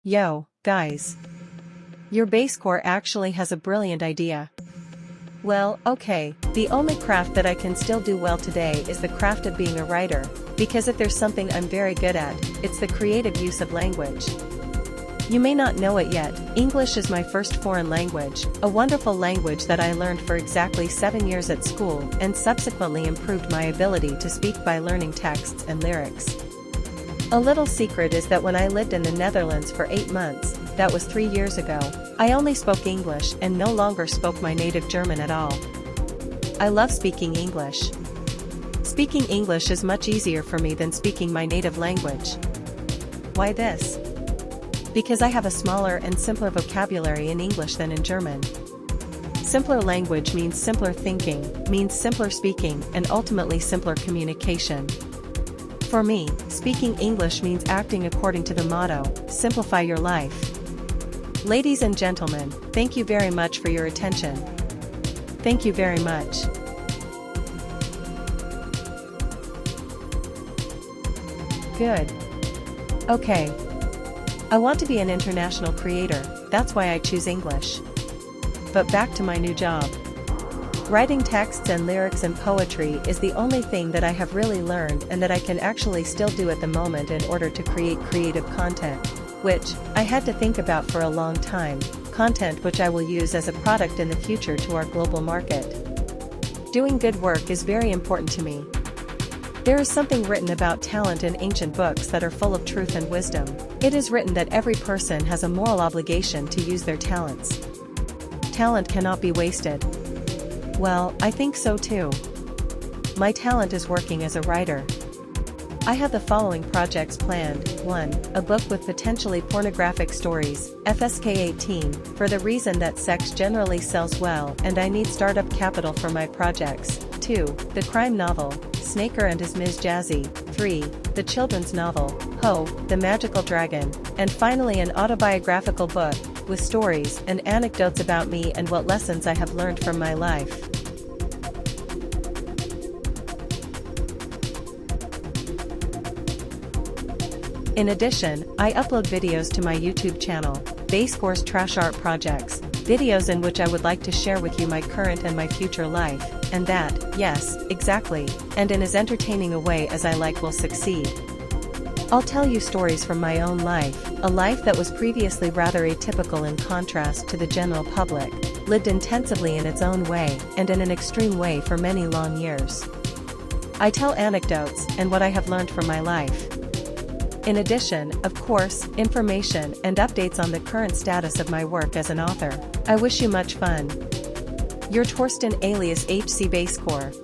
Yo, guys. Your Basecore actually has a brilliant idea. Well, okay, the only craft that I can still do well today is the craft of being a writer, because if there's something I'm very good at, it's the creative use of language. You may not know it yet, English is my first foreign language, a wonderful language that I learned for exactly 7 years at school and subsequently improved my ability to speak by learning texts and lyrics. A little secret is that when I lived in the Netherlands for 8 months, that was 3 years ago, I only spoke English and no longer spoke my native German at all. I love speaking English. Speaking English is much easier for me than speaking my native language. Why this? Because I have a smaller and simpler vocabulary in English than in German. Simpler language means simpler thinking, means simpler speaking, and ultimately simpler communication. For me, speaking English means acting according to the motto, simplify your life. Ladies and gentlemen, thank you very much for your attention. Thank you very much. Good. Okay. I want to be an international creator, that's why I choose English. But back to my new job. Writing texts and lyrics and poetry is the only thing that I have really learned and that I can actually still do at the moment in order to create creative content, which I had to think about for a long time, content which I will use as a product in the future to our global market. Doing good work is very important to me. There is something written about talent in ancient books that are full of truth and wisdom. It is written that every person has a moral obligation to use their talents. Talent cannot be wasted. Well, I think so too. My talent is working as a writer. I have the following projects planned. 1. A book with potentially pornographic stories, FSK 18, for the reason that sex generally sells well and I need startup capital for my projects. 2. The crime novel, Snaker and his Ms. Jazzy. 3. The children's novel, Ho, the Magical Dragon. And finally an autobiographical book, with stories and anecdotes about me and what lessons I have learned from my life. In addition, I upload videos to my YouTube channel, Basecore's Trash Art Projects, videos in which I would like to share with you my current and my future life, and that, yes, exactly, and in as entertaining a way as I like will succeed. I'll tell you stories from my own life, a life that was previously rather atypical in contrast to the general public, lived intensively in its own way and in an extreme way for many long years. I tell anecdotes and what I have learned from my life. In addition, of course, information and updates on the current status of my work as an author. I wish you much fun. Your Torsten alias HC Basecore.